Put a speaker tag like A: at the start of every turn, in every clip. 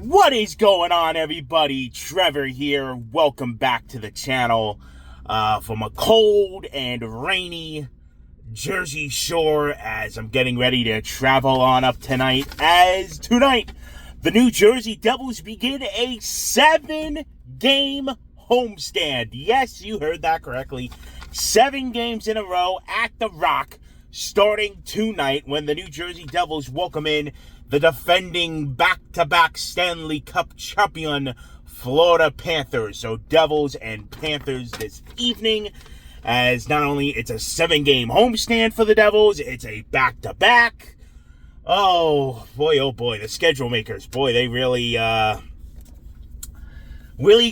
A: What is going on, everybody? Trevor here. Welcome back to the channel from a cold and rainy Jersey Shore as I'm getting ready to travel on up tonight. As tonight, the New Jersey Devils begin a 7-game homestand. Yes, you heard that correctly. 7 games in a row at the Rock, starting tonight when the New Jersey Devils welcome in the defending back-to-back Stanley Cup champion Florida Panthers. So Devils and Panthers this evening, as not only it's a 7-game homestand for the Devils, it's a back-to-back. Oh boy, the schedule makers, boy, they really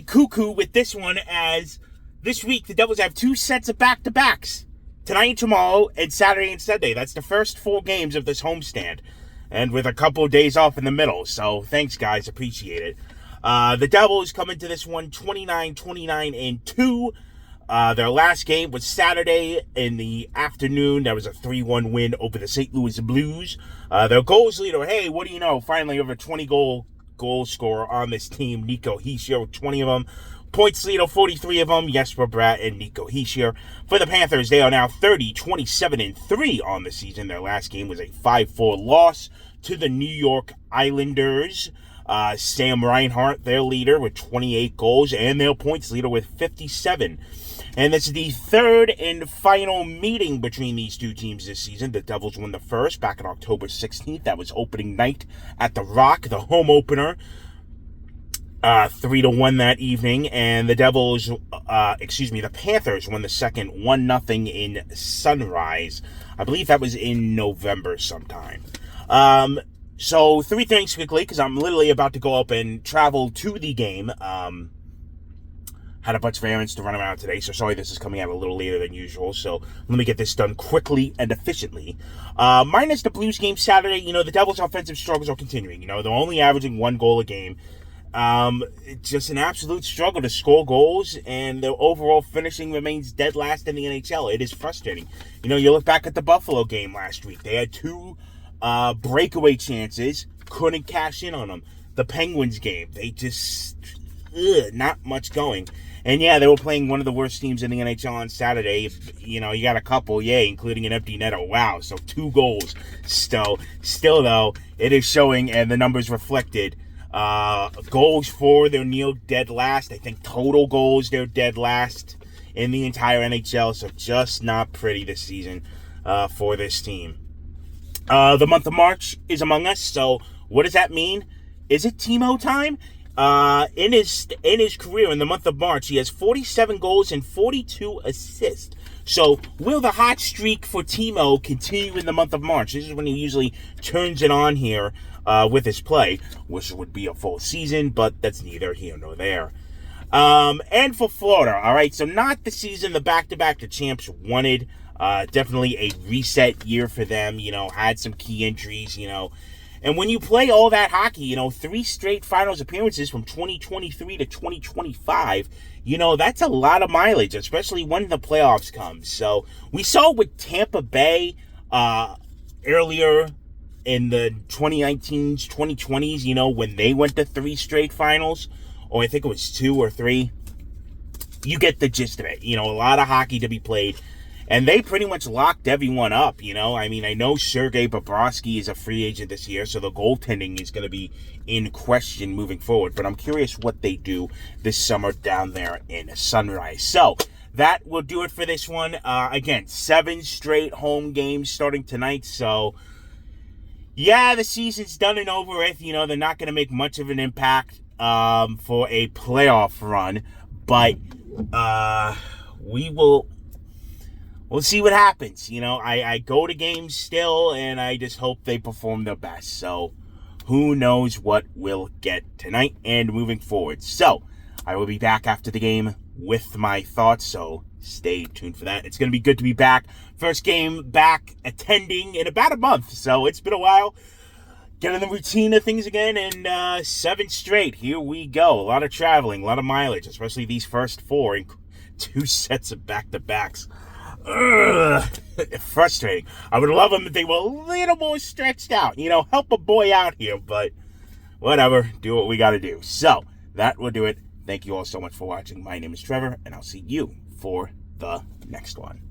A: cuckoo with this one, as this week the Devils have 2 sets of back-to-backs. Tonight and tomorrow, and Saturday and Sunday. That's the first 4 games of this homestand, and with a couple of days off in the middle. So thanks, guys. Appreciate it. The Devils come into this one 29-2. Their last game was Saturday in the afternoon. That was a 3-1 win over the St. Louis Blues. Their goals leader, hey, what do you know? Finally, over 20 goal scorer on this team, Nico Hischier, 20 of them. Points leader, 43 of them, Jesper Bratt and Nico Hischier. For the Panthers, they are now 30-27-3 on the season. Their last game was a 5-4 loss to the New York Islanders. Sam Reinhart, their leader, with 28 goals, and their points leader with 57. And this is the third and final meeting between these two teams this season. The Devils won the first back on October 16th. That was opening night at the Rock, the home opener. 3-1 that evening, and the Panthers won the second 1-0 in Sunrise. I believe that was in November sometime. So 3 things quickly, because I'm literally about to go up and travel to the game. Had a bunch of errands to run around today, so sorry this is coming out a little later than usual. So let me get this done quickly and efficiently. Minus the Blues game Saturday, the Devils' offensive struggles are continuing. They're only averaging 1 goal a game. It's just an absolute struggle to score goals, and their overall finishing remains dead last in the NHL. It is frustrating. You look back at the Buffalo game last week. They had 2 breakaway chances, couldn't cash in on them. The Penguins game, they just not much going. And yeah, they were playing one of the worst teams in the NHL on Saturday. You got a couple, including an empty netter. Wow, so 2 goals. Still though, it is showing, and the numbers reflected. Goals for, they're near dead last. I think total goals, they're dead last in the entire NHL. So just not pretty this season for this team. The month of March is among us. So what does that mean? Is it Timo time? In his career in the month of March, he has 47 goals and 42 assists. So will the hot streak for Timo continue in the month of March? This is when he usually turns it on here with his play, which would be a full season, but that's neither here nor there. And for Florida, all right, so not the season, the back-to-back the champs wanted. Definitely a reset year for them, had some key injuries, And when you play all that hockey, 3 straight finals appearances from 2023 to 2025, that's a lot of mileage, especially when the playoffs come. So we saw with Tampa Bay earlier in the 2019s, 2020s, when they went to 3 straight finals, or I think it was 2 or 3. You get the gist of it. A lot of hockey to be played. And they pretty much locked everyone up, I know Sergei Bobrovsky is a free agent this year, so the goaltending is going to be in question moving forward. But I'm curious what they do this summer down there in Sunrise. So that will do it for this one. Again, 7 straight home games starting tonight. So, yeah, the season's done and over with. They're not going to make much of an impact for a playoff run. But we'll see what happens. I go to games still, and I just hope they perform their best. So, who knows what we'll get tonight and moving forward. So, I will be back after the game with my thoughts, so stay tuned for that. It's going to be good to be back. First game back attending in about a month, so it's been a while. Getting the routine of things again, and 7 straight. Here we go. A lot of traveling, a lot of mileage, especially these first 4, and 2 sets of back-to-backs. Frustrating. I would love them if they were a little more stretched out. Help a boy out here, but whatever, do what we got to do. So, that will do it. Thank you all so much for watching. My name is Trevor, and I'll see you for the next one.